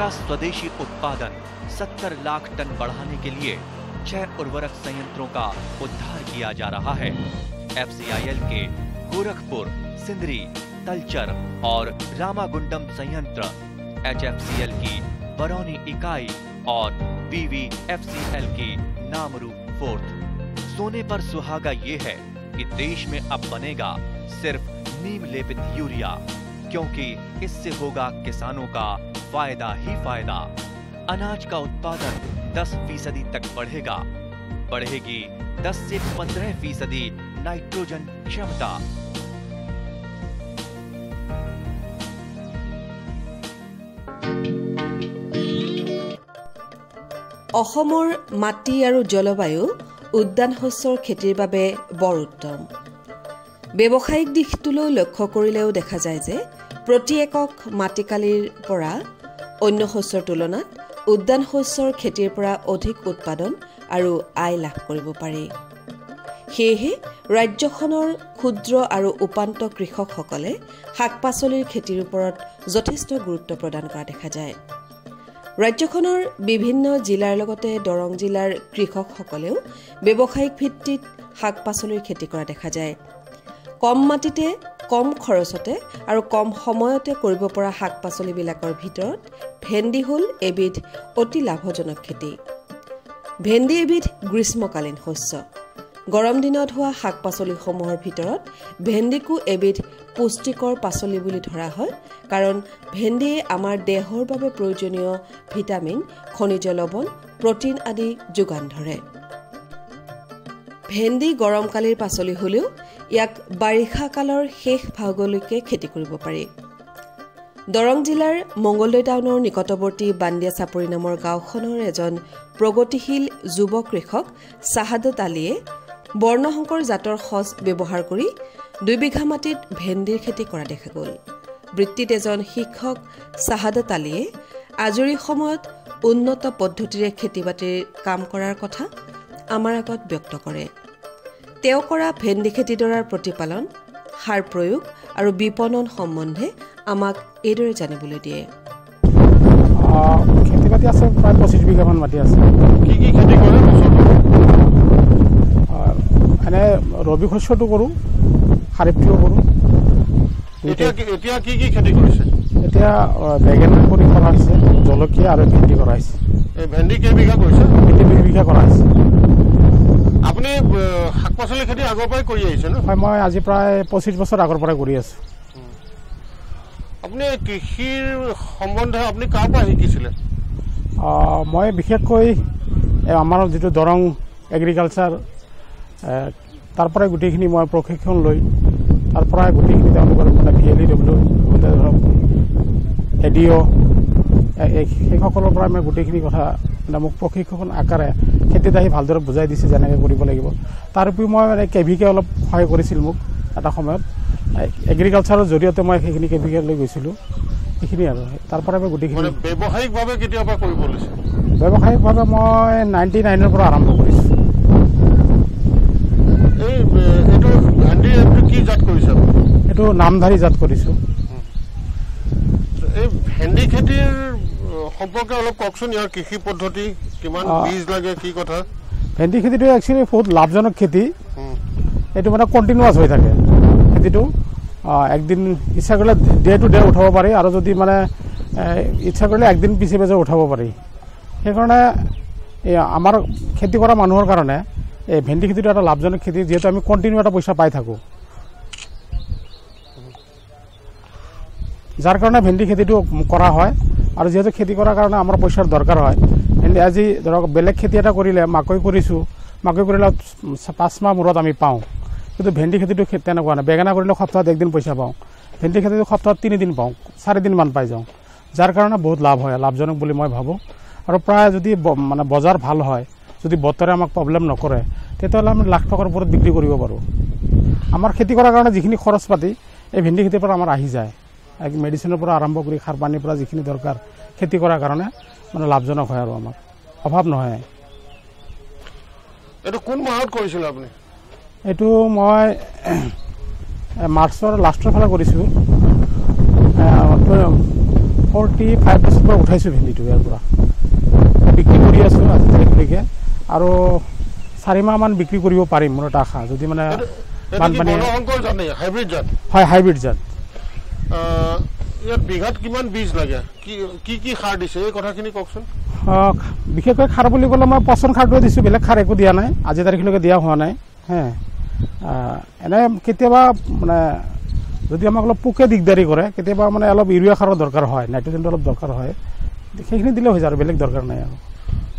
का स्वदेशी उत्पादन 70 लाख टन बढ़ाने के लिए 6 उर्वरक संयंत्रों का उद्धार किया जा रहा है। FCIL के गोरखपुर, सिंदरी, तलचर और रामागुंडम संयंत्र, HFCL की बरौनी इकाई और BVFCL की नामरू फोर्थ। सोने पर सुहागा ये है कि देश में अब बनेगा सिर्फ नीम लेपित यूरिया, क्योंकि इससे होगा किसानों का फायदा ही फायदा। अनाज का उत्पादन 10% तक बढ़ेगा। बढ़ेगी 10 से 15% नाइट्रोजन क्षमता। অসমৰ মাটি আৰু জলবায়ু উদ্যান শস্যৰ খেতিৰ বাবে বৰ উত্তম। ব্যৱসায়িক দিশটোলৈ লক্ষ্য কৰিলেও দেখা যায় যে প্ৰতি একক মাটিকালিৰ পৰা অন্য শস্যৰ তুলনাত উদ্যান শস্যৰ খেতিৰ পৰা অধিক উৎপাদন আৰু আয় লাভ কৰিব পাৰি। সেয়েহে ৰাজ্যখনৰ ক্ষুদ্ৰ আৰু উপান্ত কৃষকসকলে শাক-পাচলিৰ খেতিৰ ওপৰত যথেষ্ট গুৰুত্ব প্ৰদান কৰা দেখা যায়। ৰাজ্যখনৰ বিভিন্ন জিলাৰ লগতে দৰং জিলাৰ কৃষকসকলেও ব্যৱসায়িক ভিত্তিত শাক-পাচলিৰ খেতি কৰা দেখা যায়। কম মাটিতে কম খৰচতে আৰু কম সময়তে কৰিব পৰা শাক-পাচলিবিলাকৰ ভিতৰত ভেন্দি হ'ল এবিধ অতি লাভজনক খেতি। ভেন্দি এবিধ গ্ৰীষ্মকালীন শস্য। গৰম দিনত হোৱা শাক-পাচলিসমূহৰ ভিতৰত ভেন্দিকো এবিধ পুষ্টিকৰ পাচলি বুলি ধৰা হয়, কাৰণ ভেন্দিয়ে আমাৰ দেহৰ বাবে প্ৰয়োজনীয় ভিটামিন, খনিজ লৱণ, প্ৰটিন আদি যোগান ধৰে। ভেন্দি গৰমকালীৰ পাচলি হ'লেও ইয়াক বাৰিষা কালৰ শেষ ভাগলৈকে খেতি কৰিব পাৰি। দৰং জিলাৰ মংগলদৈ টাউনৰ নিকটৱৰ্তী বান্দিয়া চাপৰি নামৰ গাঁওখনৰ এজন প্ৰগতিশীল যুৱ কৃষক চাহাদত আলীয়ে বৰ্ণশংকৰ জাতৰ সঁচ ব্যৱহাৰ কৰি 2 বিঘা মাটিত ভেন্দিৰ খেতি কৰা দেখা গ'ল। বৃত্তিত এজন শিক্ষক চাহাদত আলীয়ে আজৰি সময়ত উন্নত পদ্ধতিৰে খেতি-বাতিৰ কাম কৰাৰ কথা আমাৰ আগত ব্যক্ত কৰে। তেওঁ কৰা ভেন্দি খেতিডৰাৰ প্ৰতিপালন, সাৰ প্ৰয়োগ আৰু বিপণন সম্বন্ধে আমাক এইদৰে জানিবলৈ দিয়ে। খেতি-বাতি আছে, প্ৰায় 25 বিঘামান মাটি আছে। কি কি খেতি কৰে? এনে ৰবি শস্যটো কৰোঁ, খাৰিফটোও কৰোঁ। এতিয়া কি কি খেতি কৰিছে? এতিয়া বেঙেনা কৰি কৰা হৈছে, জলকীয়া আৰু ভেন্দি কৰা হৈছে। ভেন্দি কেইবিঘা কৰিছে? ভেন্দি 2 বিঘা কৰা হৈছে। আপুনি শাক পাচলি খেতি আগৰ পৰাই কৰি আহিছে ন? হয়, মই আজি প্ৰায় 25 বছৰ আগৰ পৰাই কৰি আছোঁ। আপুনি কৃষিৰ সম্বন্ধে আপুনি কাৰ পৰা শিকিছিলে? মই বিশেষকৈ আমাৰ যিটো দৰং এগ্ৰিকালচাৰ, তাৰ পৰাই গোটেইখিনি মই প্ৰশিক্ষণ লৈ তাৰ পৰাই গোটেইখিনি তেওঁলোকৰ মানে VLEW, ধৰক ADO, সেইসকলৰ পৰাই মই গোটেইখিনি কথা মানে মোক প্ৰশিক্ষণ আকাৰে খেতিত আহি ভালদৰে বুজাই দিছে যেনেকৈ কৰিব লাগিব। তাৰ উপৰিও মই মানে KVK অলপ সহায় কৰিছিল মোক এটা সময়ত। এগ্ৰিকালচাৰৰ জৰিয়তে মই সেইখিনি KVK লৈ গৈছিলোঁ। সেইখিনি আৰু তাৰ পৰাই মই গোটেইখিনি। ব্যৱসায়িকভাৱে কেতিয়াবা কৰিব লৈছে? ব্যৱসায়িকভাৱে মই 99ৰ পৰা আৰম্ভ কৰিছোঁ। এইটো ভেন্দি কি জাত কৰিছে? এইটো নামধাৰী জাত কৰিছোঁ। এই ভেন্দি খেতিৰ সম্পৰ্কে অলপ কওকচোন। ইয়াৰ কৃষি পদ্ধতি কিমান, বীজ লাগে, কি কথা? ভেন্দি খেতিটো একচুৱেলি বহুত লাভজনক খেতি। এইটো মানে কণ্টিনিউৱাছ হৈ থাকে খেতিটো। একদিন ইচ্ছা কৰিলে ডে টু ডে উঠাব পাৰি, আৰু যদি মানে ইচ্ছা কৰিলে একদিন পিছে পিছে উঠাব পাৰি। সেইকাৰণে আমাৰ খেতি কৰা মানুহৰ কাৰণে এই ভেন্দি খেতিটো এটা লাভজনক খেতি, যিহেতু আমি কণ্টিনিউ এটা পইচা পাই থাকোঁ। যাৰ কাৰণে ভেন্দি খেতিটো কৰা হয়। আৰু যিহেতু খেতি কৰাৰ কাৰণে আমাৰ পইচাৰ দৰকাৰ হয়। আজি ধৰক বেলেগ খেতি এটা কৰিলে, মাকৈ কৰিছোঁ, মাকৈ কৰিলে 5 মাহ মূৰত আমি পাওঁ, কিন্তু ভেন্দি খেতিটো তেনেকুৱা নাই। বেঙেনা কৰিলে সপ্তাহত 1 দিন পইচা পাওঁ, ভেন্দি খেতিটো সপ্তাহত 3 দিন পাওঁ, 4 দিনমান পাই যাওঁ। যাৰ কাৰণে বহুত লাভ হয়, লাভজনক বুলি মই ভাবোঁ। আৰু প্ৰায় যদি মানে বজাৰ ভাল হয়, যদি বতৰে আমাক প্ৰব্লেম নকৰে, তেতিয়াহ'লে আমি লাখ টকাৰ ওপৰত বিক্ৰী কৰিব পাৰোঁ। আমাৰ খেতি কৰাৰ কাৰণে যিখিনি খৰচ পাতি এই ভেন্দি খেতিৰ পৰা আমাৰ আহি যায়। মেডিচিনৰ পৰা আৰম্ভ কৰি সাৰ পানীৰ পৰা যিখিনি দৰকাৰ খেতি কৰাৰ কাৰণে মানে লাভজনক হয়, আৰু আমাৰ অভাৱ নহয়। এইটো কোন মাহত কৰিছিল আপুনি? এইটো মই মাৰ্চৰ লাষ্টৰ ফালে কৰিছোঁ। 45 পৰা উঠাইছোঁ ভেন্দিটো ইয়াৰ পৰা বিক্ৰী কৰি আছোঁ আজি তাৰিখলৈকে আৰু 4 মাহমান বিক্ৰী কৰিব পাৰিম মোৰ এটা আশা যদি মানে বানপানী হয় হাইব্ৰিড জাত ইয়াত বিঘাত কিমান বীজ লাগে কি সাৰ দিছে এই কথাখিনি কওকচোন বিশেষকৈ সাৰ বুলি ক'লে মই পচন সাৰটোৱে দিছোঁ বেলেগ সাৰ একো দিয়া নাই আজি তাৰিখলৈকে দিয়া হোৱা নাই হে এনে কেতিয়াবা মানে যদি আমাক অলপ পোকে দিগদাৰী কৰে কেতিয়াবা মানে অলপ ইউৰিয়া সাৰৰ দৰকাৰ হয় নাইট্ৰজেনটো অলপ দৰকাৰ হয় সেইখিনি দিলে হৈ যায় আৰু বেলেগ দৰকাৰ নাই আৰু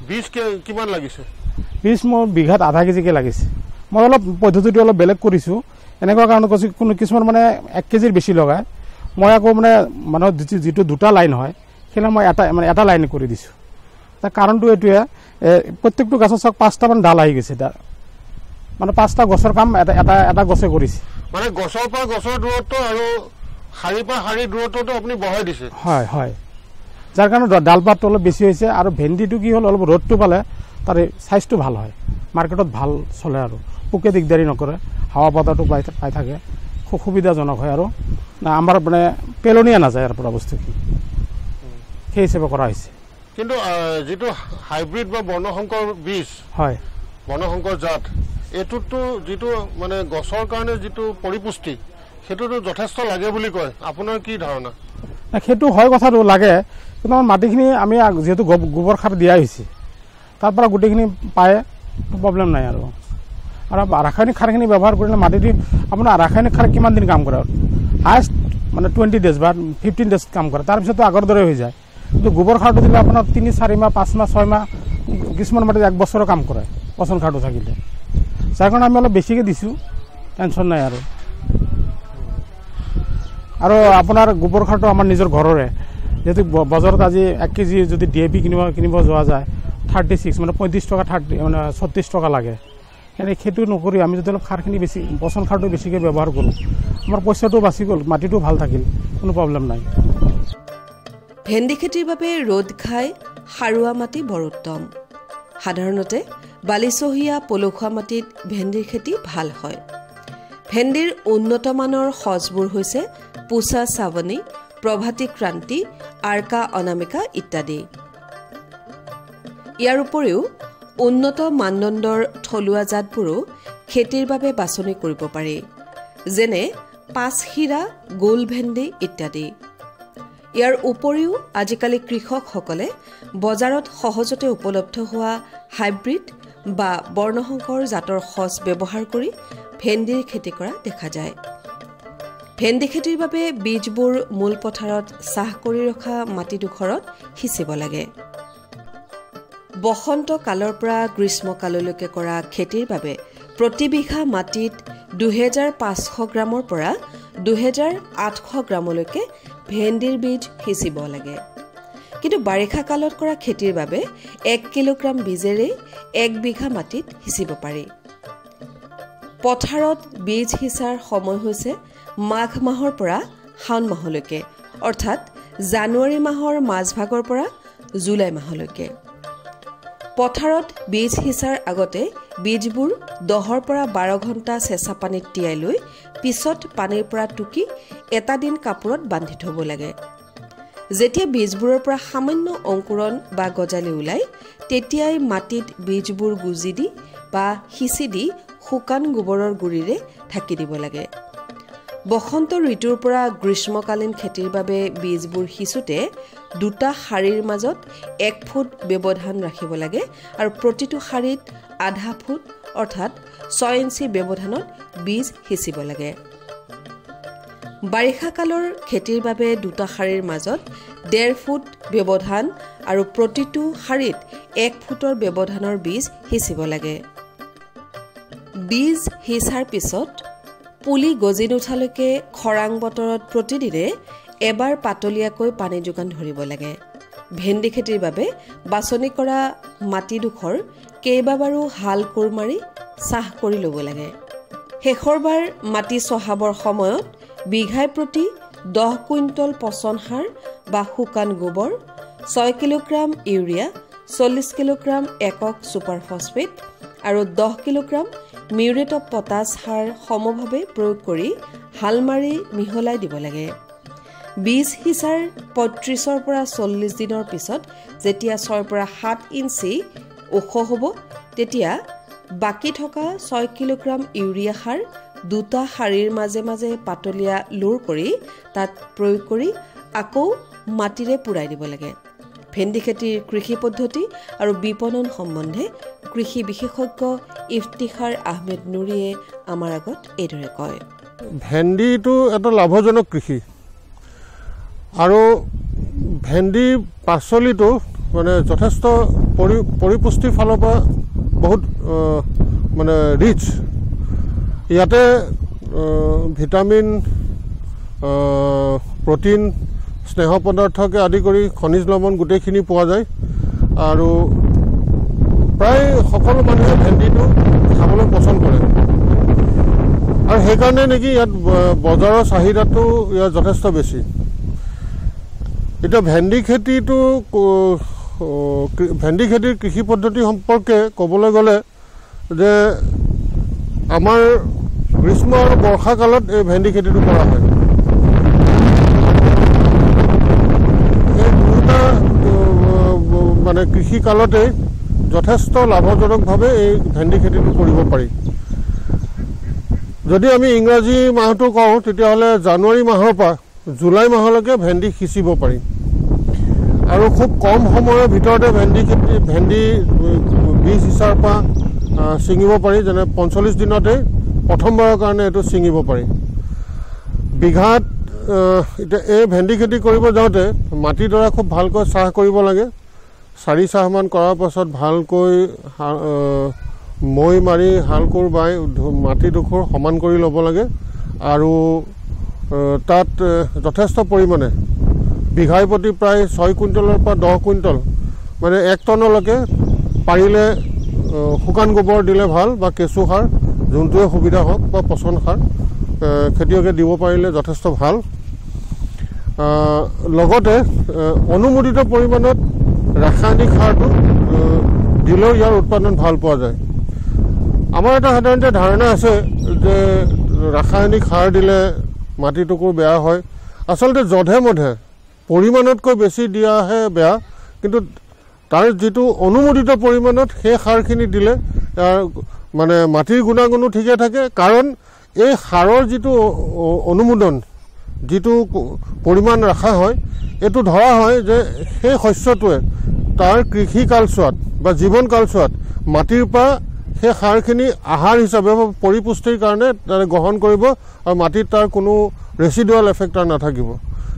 বীজ কিমান লাগিছে বীজ মোৰ বিঘাত আধা কেজিকৈ লাগিছে মই অলপ পদ্ধতিটো অলপ বেলেগ কৰিছোঁ এনেকুৱা কাৰণে কৈছোঁ কোনো কিছুমান মানে 1 কেজিৰ বেছি লগায় মই আকৌ মানে মানুহৰ যিটো 2টা লাইন হয় সেইবিলাক মই এটা লাইন কৰি দিছোঁ তাৰ কাৰণটো এইটোৱে প্ৰত্যেকটো গছৰ চাওক 5টামান ডাল আহি গৈছে মানে 5টা গছৰ কাম এটা গছে কৰিছে মানে গছৰ পৰা গছৰ দূৰত্ব আৰু শাৰীৰ পৰা শাৰীৰ দূৰত্বটো আপুনি বঢ়াই দিছে হয় হয় যাৰ কাৰণে ডালপাতটো অলপ বেছি হৈছে আৰু ভেন্দিটো কি হ'ল অলপ ৰ'দটো পালে তাৰ চাইজটো ভাল হয় মাৰ্কেটত ভাল চলে আৰু পোকে দিগদাৰী নকৰে হাৱা বতাহটো পাই থাকে খুব সুবিধাজনক হয় আৰু আমাৰ মানে পেলনীয়া নাযায় ইয়াৰ পৰা বস্তুখিনি সেই হিচাপে কৰা হৈছে কিন্তু যিটো হাইব্ৰিড বা বৰ্ণসংকৰ বীজ হয় বৰ্ণসংকৰ জাত এইটোতো যিটো মানে গছৰ কাৰণে যিটো পৰিপুষ্টি সেইটোতো যথেষ্ট লাগে বুলি কয় আপোনাৰ কি ধাৰণা সেইটো হয় কথাটো লাগে কিন্তু আমাৰ মাটিখিনি আমি যিহেতু গোবৰ সাৰ দিয়া হৈছে তাৰ পৰা গোটেইখিনি পায় প্ৰব্লেম নাই আৰু ৰাসায়নিক সাৰখিনি ব্যৱহাৰ কৰিলে মাটিটো আপোনাৰ ৰাসায়নিক সাৰ কিমান দিন কাম কৰে হায়েষ্ট মানে 20 ডেজ বা 15 ডেজ কাম কৰে তাৰপিছতো আগৰ দৰে হৈ যায় কিন্তু গোবৰ সাৰটো দিলে আপোনাৰ 3-4 মাহ 5 মাহ 6 মাহ কিছুমান মাটিত 1 বছৰৰ কাম কৰে পচন সাৰটো থাকিলে যাৰ কাৰণে আমি অলপ বেছিকৈ দিছোঁ টেনশ্যন নাই আৰু আপোনাৰ গোবৰ সাৰটো আমাৰ নিজৰ ঘৰৰে যেহেতু বজাৰত আজি 1 কেজি যদি DAP কিনিব যোৱা যায় 36 মানে 35 টকা 36 টকা লাগে এনে সেইটো নকৰি আমি যদি অলপ সাৰখিনি বেছি পচন সাৰটো বেছিকৈ ব্যৱহাৰ কৰোঁ আমাৰ পইচাটো বাচি গ'ল মাটিটো ভাল থাকিল কোনো প্ৰব্লেম নাই ভেন্দি খেতিৰ বাবে ৰ'দ ঘাই সাৰুৱা মাটি বৰ উত্তম সাধাৰণতে বালিচহীয়া পলসুৱা মাটিত ভেন্দিৰ খেতি ভাল হয় ভেন্দিৰ উন্নত মানৰ সজবোৰ হৈছে পুছা চাৱনী প্ৰভাতী ক্ৰান্তি আৰ্কা অনামিকা ইত্যাদি ইয়াৰ উপৰিও উন্নত মানদণ্ডৰ থলুৱা জাতবোৰো খেতিৰ বাবে বাছনি কৰিব পাৰি যেনে পাঁচশিৰা গোল ভেন্দি ইত্যাদি ইয়াৰ উপৰিও আজিকালি কৃষকসকলে বজাৰত সহজতে উপলব্ধ হোৱা হাইব্ৰিড বা বৰ্ণসংকৰ জাতৰ সজ ব্যৱহাৰ কৰি ভেন্দিৰ খেতি কৰা দেখা যায় ভেন্দি খেতিৰ বাবে বীজবোৰ মূল পথাৰত চাহ কৰি ৰখা মাটিডোখৰত সিঁচিব লাগে বসন্ত কালৰ পৰা গ্ৰীষ্মকাললৈকে কৰা খেতিৰ বাবে প্ৰতি বিঘা মাটিত 2500 গ্ৰামৰ পৰা 2800 গ্ৰামলৈকে ভেন্দিৰ বীজ সিঁচিব লাগে কিন্তু বাৰিষা কালত কৰা খেতিৰ বাবে 1 কিলোগ্ৰাম বীজেৰে 1 বিঘা মাটিত সিঁচিব পাৰি পথাৰত বীজ সিঁচাৰ সময় হৈছে মাঘ মাহৰ পৰা শাওণ মাহলৈকে অৰ্থাৎ জানুৱাৰী মাহৰ মাজভাগৰ পৰা জুলাই মাহলৈকে পথাৰত বীজ সিঁচাৰ আগতে বীজবোৰ 10 পৰা 12 ঘণ্টা চেঁচা পানীত তিয়াই লৈ পিছত পানীৰ পৰা টুকি এটা দিন কাপোৰত বান্ধি থব লাগে যেতিয়া বীজবোৰৰ পৰা সামান্য অংকুৰণ বা গজালি ওলায় তেতিয়াই মাটিত বীজবোৰ গুজি দি বা সিঁচি দি শুকান গোবৰৰ গুৰিৰে ঢাকি দিব লাগে বসন্ত ঋতুৰ পৰা গ্ৰীষ্মকালীন খেতিৰ বাবে বীজবোৰ সিঁচোতে দুটা শাৰীৰ মাজত 1 ফুট ব্যৱধান ৰাখিব লাগে আৰু প্ৰতিটো শাৰীত আধা ফুট অৰ্থাৎ 6 ইঞ্চি ব্যৱধানত বীজ সিঁচিব লাগে বাৰিষা কালৰ খেতিৰ বাবে দুটা শাৰীৰ মাজত 1.5 ফুট ব্যৱধান আৰু প্ৰতিটো শাৰীত 1 ফুটৰ ব্যৱধানৰ বীজ সিঁচিব লাগে বীজ সিঁচাৰ পিছত পুলি গজি নুঠালৈকে খৰাং বতৰত প্ৰতিদিনে এবাৰ পাতলীয়াকৈ পানী যোগান ধৰিব লাগে ভেন্দি খেতিৰ বাবে বাছনি কৰা মাটিডোখৰ কেইবাবাৰো হাল কোৰ মাৰি চাহ কৰি ল'ব লাগে শেষৰবাৰ মাটি চহাবৰ সময়ত বিঘাই প্ৰতি 10 কুইণ্টল পচন সাৰ বা শুকান গোবৰ 6 কিলোগ্ৰাম ইউৰিয়া 40 কিলোগ্ৰাম একক ছুপাৰ ফসফেট আৰু 10 কিলোগ্ৰাম মিউৰেট অফ পটাছ সাৰ সমভাৱে প্ৰয়োগ কৰি হাল মাৰি মিহলাই দিব লাগে বীজ সিঁচাৰ ৩৫ৰ পৰা ৪০ দিনৰ পিছত যেতিয়া ৬ৰ পৰা ৭ ইঞ্চি ওখ হ'ব তেতিয়া বাকী থকা ৬ কিলোগ্ৰাম ইউৰিয়া সাৰ দুটা শাৰীৰ মাজে মাজে পাতলীয়া লুৰ কৰি তাত প্ৰয়োগ কৰি আকৌ মাটিৰে পুৰাই দিব লাগে। ভেন্দি খেতিৰ কৃষি পদ্ধতি আৰু বিপণন সম্বন্ধে কৃষি বিশেষজ্ঞ ইফতিখাৰ আহমেদ নুৰিয়ে আমাৰ আগত এইদৰে কয়। ভেন্দিটো এটা লাভজনক কৃষি আৰু ভেন্দি পাচলিটো মানে যথেষ্ট পৰিপুষ্টিৰ ফালৰ পৰা বহুত মানে ৰিচ। ইয়াতে ভিটামিন প্ৰটিন স্নেহ পদাৰ্থকে আদি কৰি খনিজ লৱণ গোটেইখিনি পোৱা যায় আৰু প্ৰায় সকলো মানুহে ভেন্দিটো খাবলৈ পচন্দ কৰে আৰু সেইকাৰণে নেকি ইয়াত বজাৰৰ চাহিদাটো ইয়াত যথেষ্ট বেছি। এতিয়া ভেন্দি খেতিৰ কৃষি পদ্ধতি সম্পৰ্কে ক'বলৈ গ'লে যে আমাৰ গ্ৰীষ্ম আৰু বৰ্ষা কালত এই ভেন্দি খেতিটো কৰা হয়। এই দুটা মানে কৃষি কালতে যথেষ্ট লাভজনকভাৱে এই ভেন্দি খেতিটো কৰিব পাৰি। যদি আমি ইংৰাজী মাহটো কওঁ তেতিয়াহ'লে জানুৱাৰী মাহৰ পৰা জুলাই মাহলৈকে ভেন্দি সিঁচিব পাৰি আৰু খুব কম সময়ৰ ভিতৰতে ভেন্দি বীজ সিঁচাৰ পৰা ছিঙিব পাৰি। যেনে ৪৫ দিনতে প্ৰথমবাৰৰ কাৰণে এইটো ছিঙিব পাৰি। বিঘাত এতিয়া এই ভেন্দি খেতি কৰিব যাওঁতে মাটিডৰা খুব ভালকৈ চাহ কৰিব লাগে। ৪ চাহমান কৰাৰ পাছত ভালকৈ মৈ মাৰি হাল কোৰ বাই মাটিডোখৰ সমান কৰি ল'ব লাগে আৰু তাত যথেষ্ট পৰিমাণে বিঘাই প্ৰতি প্ৰায় ৬ কুইণ্টলৰ পৰা ১০ কুইণ্টল মানে ১ টনলৈকে পাৰিলে শুকান গোবৰ দিলে ভাল বা কেঁচু সাৰ যোনটোৱে সুবিধা হওক বা পচন সাৰ খেতিয়কে দিব পাৰিলে যথেষ্ট ভাল। লগতে অনুমোদিত পৰিমাণত ৰাসায়নিক সাৰটো দিলেও ইয়াৰ উৎপাদন ভাল পোৱা যায়। আমাৰ এটা সাধাৰণতে ধাৰণা আছে যে ৰাসায়নিক সাৰ দিলে মাটিটুকুৰ বেয়া হয়। আচলতে যধে মধে পৰিমাণতকৈ বেছি দিয়াহে বেয়া, কিন্তু তাৰ যিটো অনুমোদিত পৰিমাণত সেই সাৰখিনি দিলে তাৰ মানে মাটিৰ গুণাগুণো ঠিকে থাকে। কাৰণ এই সাৰৰ যিটো অনুমোদন যিটো পৰিমাণ ৰখা হয় এইটো ধৰা হয় যে সেই শস্যটোৱে তাৰ কৃষি কালচোৱাত বা জীৱন কালচোৱাত মাটিৰ পৰা সেই সাৰখিনি আহাৰ হিচাপে পৰিপুষ্টিৰ কাৰণে তাৰে গ্ৰহণ কৰিব আৰু মাটিত তাৰ কোনো ৰেচিডুৱেল এফেক্ট তাৰ নাথাকিব।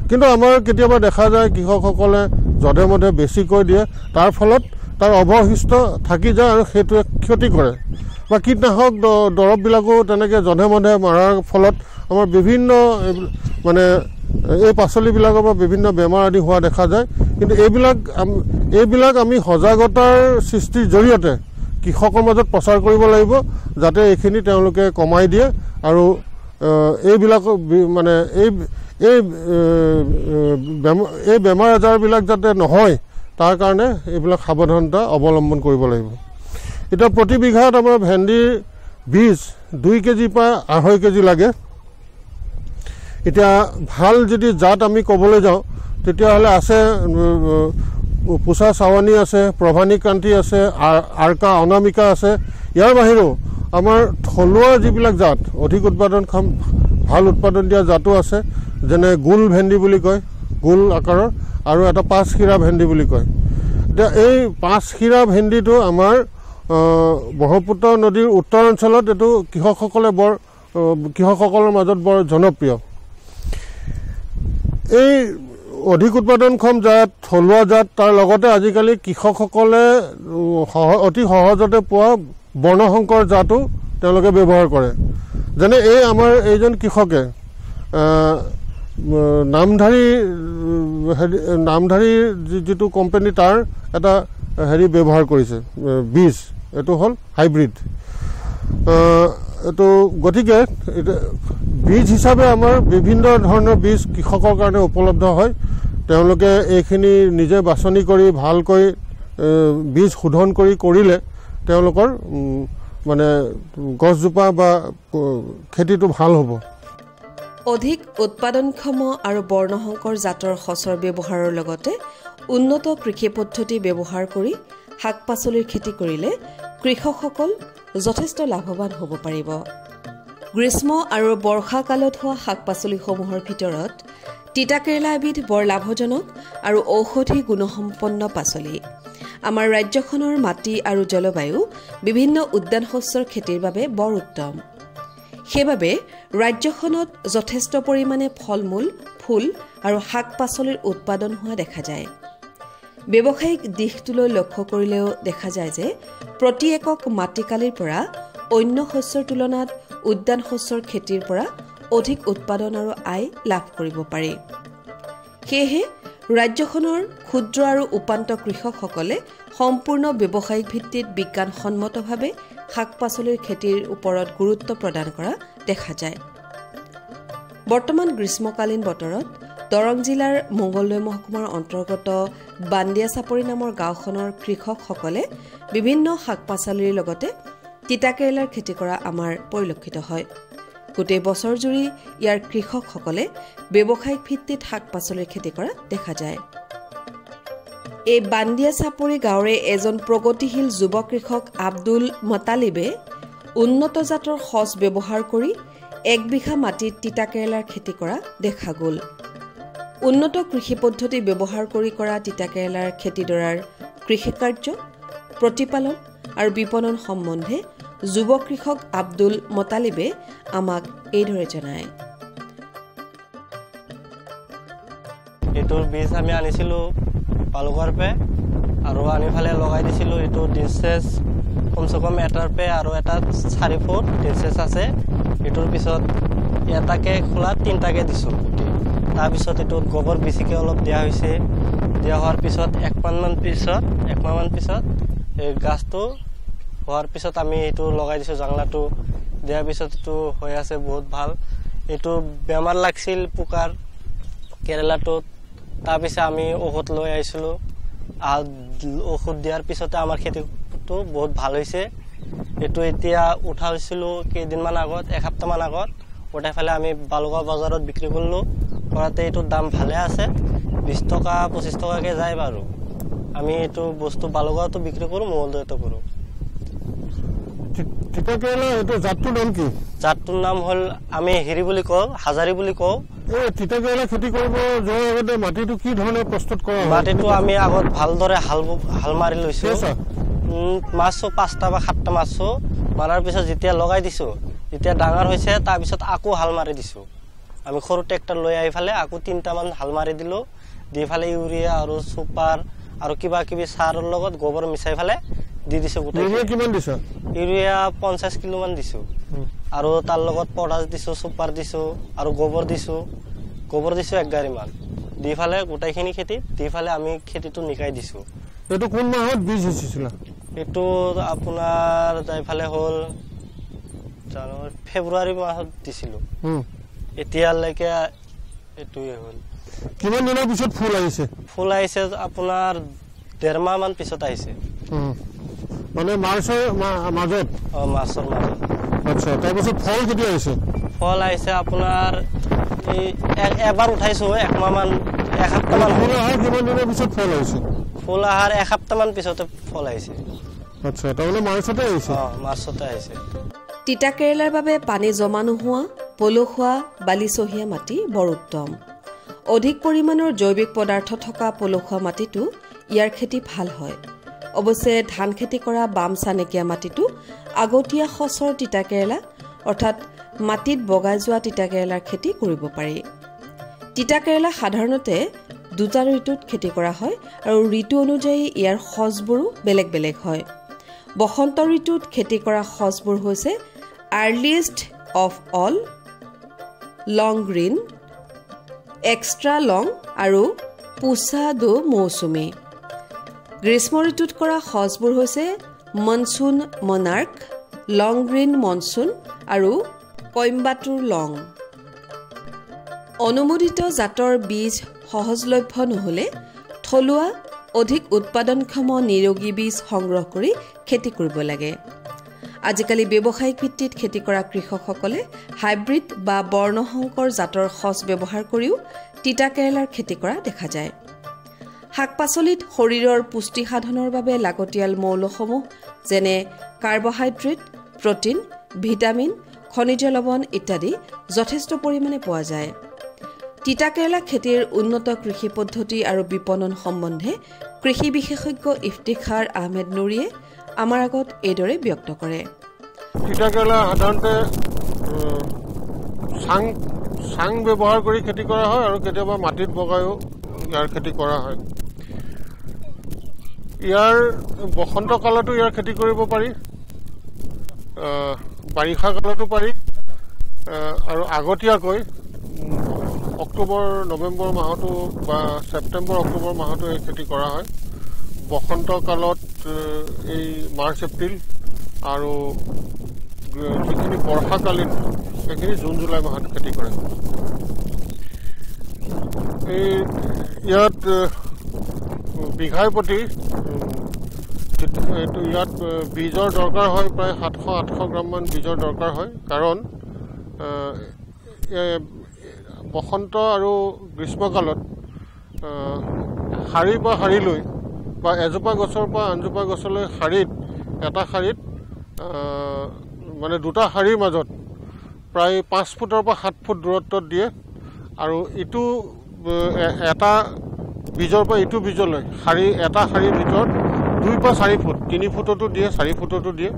কিন্তু আমাৰ কেতিয়াবা দেখা যায় কৃষকসকলে যধে মধে বেছিকৈ দিয়ে, তাৰ ফলত তাৰ অৱশিষ্ট থাকি যায় আৰু সেইটোৱে ক্ষতি কৰে। বা কীটনাশক দৰৱবিলাকো তেনেকৈ যধে মধে মৰাৰ ফলত আমাৰ বিভিন্ন মানে এই পাচলিবিলাকৰ পৰা বিভিন্ন বেমাৰ আদি হোৱা দেখা যায়। কিন্তু এইবিলাক আমি সজাগতাৰ সৃষ্টিৰ জৰিয়তে কৃষকৰ মাজত প্ৰচাৰ কৰিব লাগিব যাতে এইখিনি তেওঁলোকে কমাই দিয়ে আৰু এইবিলাক মানে এই বেমাৰ আজাৰবিলাক যাতে নহয় তাৰ কাৰণে এইবিলাক সাৱধানতা অৱলম্বন কৰিব লাগিব। এতিয়া প্ৰতি বিঘাত আমাৰ ভেন্দিৰ বীজ ২ কেজিৰ পৰা ২.৫ কেজি লাগে। এতিয়া ভাল যদি জাত আমি ক'বলৈ যাওঁ তেতিয়াহ'লে আছে পুছা চাৱানী আছে, প্ৰভানী ক্ৰান্তি আছে, আৰ্কা অনামিকা আছে। ইয়াৰ বাহিৰেও আমাৰ থলুৱা যিবিলাক জাত অধিক উৎপাদনক্ষম ভাল উৎপাদন দিয়া জাতো আছে, যেনে গোল ভেন্দি বুলি কয়, গোল আকাৰৰ, আৰু এটা ৫ শিৰা ভেন্দি বুলি কয়। এতিয়া এই ৫ শিৰা ভেন্দিটো আমাৰ ব্ৰহ্মপুত্ৰ নদীৰ উত্তৰ অঞ্চলত এইটো কৃষকসকলৰ মাজত বৰ জনপ্ৰিয়। এই অধিক উৎপাদনক্ষম জাত থলুৱা জাত তাৰ লগতে আজিকালি কৃষকসকলে অতি সহজতে পোৱা বৰ্ণশংকৰ জাতো তেওঁলোকে ব্যৱহাৰ কৰে। যেনে এই আমাৰ এইজন কৃষকে নামধাৰী যিটো কোম্পানী তাৰ এটা ব্যৱহাৰ কৰিছে বীজ, এইটো হ'ল হাইব্ৰিড। এইটো গতিকে বীজ হিচাপে আমাৰ বিভিন্ন ধৰণৰ বীজ কৃষকৰ কাৰণে উপলব্ধ হয়। তেওঁলোকে এইখিনি নিজে বাছনি কৰি ভালকৈ বীজ শোধন কৰিলে তেওঁলোকৰ মানে গছজোপা বা খেতিটো ভাল হ'ব। অধিক উৎপাদনক্ষম আৰু বৰ্ণসংকৰ জাতৰ শস্যৰ ব্যৱহাৰৰ লগতে উন্নত কৃষি পদ্ধতি ব্যৱহাৰ কৰি শাক-পাচলিৰ খেতি কৰিলে কৃষকসকল যথেষ্ট লাভৱান হ'ব পাৰিব। গ্ৰীষ্ম আৰু বৰ্ষাকালত হোৱা শাক-পাচলিসমূহৰ ভিতৰত তিতাকেৰেলা এবিধ বৰ লাভজনক আৰু ঔষধি গুণসম্পন্ন পাচলি। আমাৰ ৰাজ্যখনৰ মাটি আৰু জলবায়ু বিভিন্ন উদ্যান শস্যৰ খেতিৰ বাবে বৰ উত্তম। সেইবাবে ৰাজ্যখনত যথেষ্ট পৰিমাণে ফল-মূল, ফুল আৰু শাক-পাচলিৰ উৎপাদন হোৱা দেখা যায়। ব্যৱসায়িক দিশটোলৈ লক্ষ্য কৰিলেও দেখা যায় যে প্ৰতি একক মাটিকালিৰ পৰা অন্য শস্যৰ তুলনাত উদ্যান শস্যৰ খেতিৰ পৰা অধিক উৎপাদন আৰু আয় লাভ কৰিব পাৰি। সেয়েহে ৰাজ্যখনৰ ক্ষুদ্ৰ আৰু উপান্ত কৃষকসকলে সম্পূৰ্ণ ব্যৱসায়িক ভিত্তিত বিজ্ঞানসন্মতভাৱে শাক-পাচলিৰ খেতিৰ ওপৰত গুৰুত্ব প্ৰদান কৰা দেখা যায়। বৰ্তমান গ্ৰীষ্মকালীন বতৰত দৰং জিলাৰ মংগলদৈ মহকুমাৰ অন্তৰ্গত বান্দিয়া চাপৰি নামৰ গাঁওখনৰ কৃষকসকলে বিভিন্ন শাক-পাচলিৰ লগতে তিতাকেৰেলাৰ খেতি কৰা আমাৰ পৰিলক্ষিত হয়। গোটেই বছৰ জুৰি ইয়াৰ কৃষকসকলে ব্যৱসায়িক ভিত্তিত শাক-পাচলিৰ খেতি কৰা দেখা যায়। এই বান্দিয়া চাপৰি গাঁৱৰে এজন প্ৰগতিশীল যুৱ কৃষক আব্দুল মতালিবে উন্নত জাতৰ সঁচ ব্যৱহাৰ কৰি 1 বিঘা মাটিত তিতাকেৰেলাৰ খেতি কৰা দেখা গ'ল। উন্নত কৃষি পদ্ধতি ব্যৱহাৰ কৰি কৰা তিতাকেৰেলাৰ খেতিডৰাৰ কৃষিকাৰ্য, প্ৰতিপালন আৰু বিপণন সম্বন্ধে যুৱ কৃষক আব্দুল মতালিবে আমাক এইদৰে জনায়। এইটোৰ বীজ আমি আনিছিলোঁ পালুকৰ পে আৰু আনি ফালে লগাই দিছিলোঁ। এইটো ডিনচেছ কমচে কম এটাৰ পে আৰু এটা 4 ফুট ডিনচেছ আছে। এইটোৰ পিছত এটাকে খোলাত 3টাকে দিছোঁ গুটি। তাৰপিছত এইটোত গোবৰ বেছিকৈ অলপ দিয়া হৈছে। দিয়া হোৱাৰ পিছত এক মাহমান পিছত এই গাছটো হোৱাৰ পিছত আমি এইটো লগাই দিছোঁ জাংলাটো। দিয়াৰ পিছত এইটো হৈ আছে বহুত ভাল। এইটো বেমাৰ লাগছিল পোকাৰ কেৰেলাটোত। তাৰপিছত আমি ঔষধ লৈ আহিছিলোঁ। ঔষধ দিয়াৰ পিছতে আমাৰ খেতিটো বহুত ভাল হৈছে। এইটো এতিয়া উঠা হৈছিলোঁ কেইদিনমান আগত, এসপ্তাহমান আগত উঠাই ফেলে আমি বালুগাঁও বজাৰত বিক্ৰী কৰিলোঁ। কৰাতে এইটোৰ দাম ভালে আছে, 20 টকা 25 টকাকৈ যায় বাৰু। আমি এইটো বস্তু বালুগাঁৱতো বিক্ৰী কৰোঁ, মংগলদৈতো কৰোঁ। তিতাকেৰেলা এইটো জাতটোৰ নাম কি? জাতটোৰ নাম হ'ল আমি হেৰি বুলি কওঁ, হাজাৰী বুলি কওঁ। এই তিতাকেৰেলা খেতি কৰিব যোৱাৰ আগতে মাটিটো কি ধৰণে প্ৰস্তুত কৰা হয়? মাটিটো আমি আগত ভালদৰে হাল মাৰি লৈছোঁ। মাছো 5টা বা 7টা মাছো মাৰাৰ পিছত যেতিয়া লগাই দিছোঁ, যেতিয়া ডাঙৰ হৈছে তাৰপিছত আকৌ হাল মাৰি দিছোঁ। আমি সৰু ট্ৰেক্টৰ লৈ আহি ফালে আকৌ 3টামান হাল মাৰি দিলোঁ। দি ফালে ইউৰিয়া আৰু চুপাৰ আৰু কিবা কিবি সাৰৰ লগত গোবৰ মিছাই ফালে দি দিছোঁ। কিমান দিছা? ইউৰিয়া 50 কিলোমান দিছোঁ আৰু তাৰ লগত পটাছ দিছোঁ, চুপাৰ দিছোঁ আৰু গোবৰ দিছোঁ 1 গাড়ীমান দি ফালে গোটেইখিনি খেতিত দি ফালে আমি খেতিটো নিকাই দিছোঁ। এইটো কোন মাহত বীজ হৈছিল? এইটো আপোনাৰ যাইফালে হ'ল ফেব্ৰুৱাৰী মাহত দিছিলোঁ। এতিয়ালৈকে এইটোৱে হ'ল। কিমান দিনৰ পিছত ফুল আহিছে? ফুল আহিছে আপোনাৰ 1.5 মাহমান পিছত আহিছে। মানে মাৰ্চৰ মাজত? মাৰ্চৰ মাজত। আচ্ছা, তাৰপিছত ফল কেতিয়া আহিছে? ফল আহিছে আপোনাৰ এবাৰ উঠাইছোঁ 1 মাহমান, এসপ্তাহমান। ফুল অহাৰ কিমান দিনৰ পিছত ফল আহিছে? ফুল অহাৰ এসপ্তাহমান পিছতে ফল আহিছে। আচ্ছা, তাৰমানে মাৰ্চতে আহিছে? মাৰ্চতে আহিছে। তিতাকেৰেলাৰ বাবে পানী জমা নোহোৱা, পলসুৱা, বালিচহীয়া মাটি বৰ উত্তম। অধিক পৰিমাণৰ জৈৱিক পদাৰ্থ থকা পলসুৱা মাটিটো ইয়াৰ খেতি ভাল হয়। অৱশ্যে ধান খেতি কৰা বাম চানেকীয়া মাটিটো আগতীয়া সচৰ তিতাকেৰেলা অৰ্থাৎ মাটিত বগাই যোৱা তিতাকেৰেলাৰ খেতি কৰিব পাৰি। তিতাকেৰেলা সাধাৰণতে 2টা ঋতুত খেতি কৰা হয় আৰু ঋতু অনুযায়ী ইয়াৰ সঁচবোৰো বেলেগ বেলেগ হয়। বসন্ত ঋতুত খেতি কৰা সঁচবোৰ হৈছে earliest of all, long green, extra long আৰু পুছা দো মৌচুমী। গ্ৰীষ্ম ঋতুত কৰা সঁচবোৰ হৈছে monsoon monarch, long green monsoon আৰু কইম্বাটুৰ লং। অনুমোদিত জাতৰ বীজ সহজলভ্য নহ'লে থলুৱা অধিক উৎপাদনক্ষম নিৰোগী বীজ সংগ্ৰহ কৰি খেতি কৰিব লাগে। আজিকালি ব্যৱসায়িক ভিত্তিত খেতি কৰা কৃষকসকলে হাইব্ৰিড বা বৰ্ণসংকৰ জাতৰ সঁচ ব্যৱহাৰ কৰিও তিতা কেৰেলাৰ খেতি কৰা দেখা যায়। শাক-পাচলিত শৰীৰৰ পুষ্টি সাধনৰ বাবে লাগতিয়াল মৌলসমূহ যেনে কাৰ্বহাইড্ৰেট, প্ৰটিন, ভিটামিন, খনিজ লৱণ ইত্যাদি যথেষ্ট পৰিমাণে পোৱা যায়। তিতা কেৰেলা খেতিৰ উন্নত কৃষি পদ্ধতি আৰু বিপণন সম্বন্ধে কৃষি বিশেষজ্ঞ ইফতিখাৰ আহমেদ নুৰিয়ে আমাৰ আগত এইদৰে ব্যক্ত কৰে। তিতা কেৰেলা সাধাৰণতে চাং ব্যৱহাৰ কৰি খেতি কৰা হয় আৰু কেতিয়াবা মাটিত বগাইও ইয়াৰ খেতি কৰা হয়। ইয়াৰ বসন্ত কালতো ইয়াৰ খেতি কৰিব পাৰি, বাৰিষা কালতো পাৰি, আৰু আগতীয়াকৈ অক্টোবৰ নৱেম্বৰ মাহতো বা ছেপ্টেম্বৰ অক্টোবৰ মাহতো এই খেতি কৰা হয়। বসন্ত কালত এই মাৰ্চ এপ্ৰিল আৰু যিখিনি বৰ্ষাকালীন সেইখিনি জুন জুলাই মাহত খেতি কৰে। এই ইয়াত বিঘাই প্ৰতি ইয়াত বীজৰ দৰকাৰ হয়, প্ৰায় 700-800 গ্ৰামমান বীজৰ দৰকাৰ হয়। কাৰণ বসন্ত আৰু গ্ৰীষ্মকালত শাৰী বা শাৰীলৈ বা এজোপা গছৰ পৰা আনজোপা গছলৈ এটা শাৰীত মানে দুটা শাৰীৰ মাজত প্ৰায় 5 ফুটৰ পৰা 7 ফুট দূৰত্বত দিয়ে। আৰু ইটো এটা বীজৰ পৰা ইটো বীজলৈ এটা শাৰীৰ ভিতৰত 2 পৰা 4 ফুট, 3 ফুটতো দিয়ে, 4 ফুটতো দিয়ে।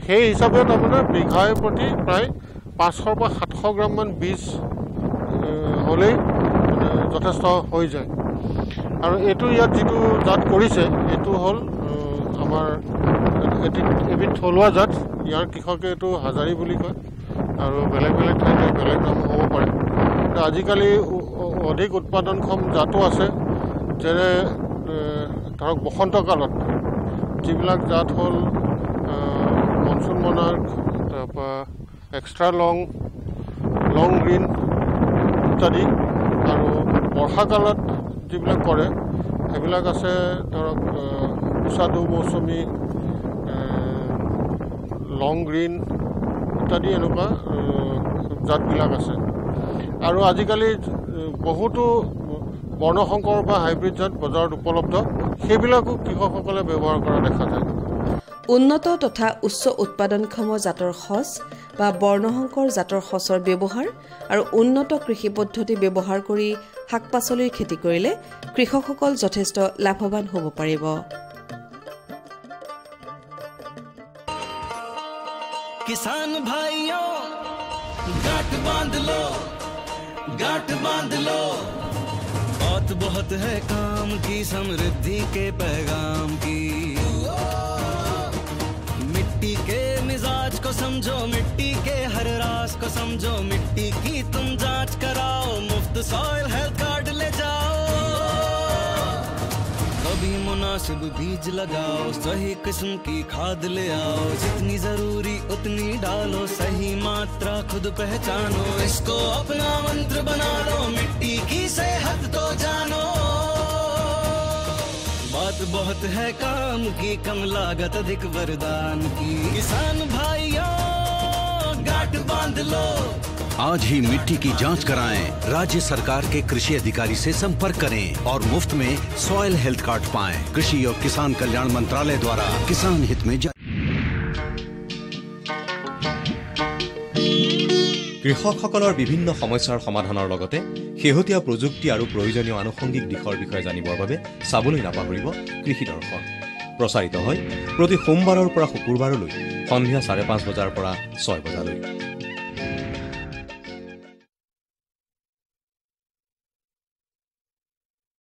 সেই হিচাপে তাৰমানে বিঘাই প্ৰতি প্ৰায় 500 পৰা 700 গ্ৰামমান বীজ হ'লেই যথেষ্ট হৈ যায়। আৰু এইটো ইয়াত যিটো জাত কৰিছে এইটো হ'ল আমাৰ এবিধ থলুৱা জাত। ইয়াৰ কৃষকে এইটো হাজাৰী বুলি কয় আৰু বেলেগ বেলেগ ঠাইতে বেলেগ নাম হ'ব পাৰে। আজিকালি অধিক উৎপাদনক্ষম জাতো আছে, যেনে ধৰক বসন্ত কালত যিবিলাক জাত হ'ল মনচুন মনাৰ্ক, তাৰপৰা এক্সট্ৰা লং গ্ৰীণ ইত্যাদি। আৰু বৰ্ষাকালত যিবিলাক কৰে সেইবিলাক আছে ধৰক সুস্বাদু মৌচুমী, লং গ্ৰীণ ইত্যাদি এনেকুৱা জাতবিলাক আছে। আৰু আজিকালি বহুতো বৰ্ণসংকৰ বা হাইব্ৰিড জাত বজাৰত উপলব্ধ, সেইবিলাকো কৃষকসকলে ব্যৱহাৰ কৰা দেখা যায়। উন্নত তথা উচ্চ উৎপাদনক্ষম জাতৰ সঁচ বা বৰ্ণসংকৰ জাতৰ সঁচৰ ব্যৱহাৰ আৰু উন্নত কৃষি পদ্ধতি ব্যৱহাৰ কৰি শাক পাচলিৰ খেতি কৰিলে কৃষকসকল যথেষ্ট লাভৱান হ'ব পাৰিব। किसान भाइयों गांठ बांध लो बात बहुत है काम की, समृद्धि के पैगाम की। मिट्टी के मिजाज को समझो, मिट्टी के हर राज को समझो, मिट्टी की तुम जांच कराओ, मुफ्त सॉइल हेल्थ कार्ड ले जाओ। कभी मुनासिब बीज लगाओ, सही किस्म की खाद ले आओ, जितनी जरूरी उतनी डालो, सही मात्रा खुद पहचानो, इसको अपना मंत्र बना लो, मिट्टी की सेहत तो जानो। बात बहुत है काम की, कम लागत अधिक वरदान की। किसान भाइयों गांठ बांध लो, आज ही मिट्टी की जांच कराएं, राज्य सरकार के कृषि अधिकारी से संपर्क करें और मुफ्त में सॉइल हेल्थ कार्ड पाएं। कृषि और किसान कल्याण मंत्रालय द्वारा किसान हित में কৃষকসকলৰ বিভিন্ন সমস্যাৰ সমাধানৰ লগতে শেহতীয়া প্ৰযুক্তি আৰু প্ৰয়োজনীয় আনুষংগিক দিশৰ বিষয়ে জানিবৰ বাবে চাবলৈ নাপাহৰিব কৃষি দৰ্শন। প্ৰচাৰিত হয় প্ৰতি সোমবাৰৰ পৰা শুকুৰবাৰলৈ সন্ধিয়া 5:30 বজাৰ পৰা 6 বজালৈ।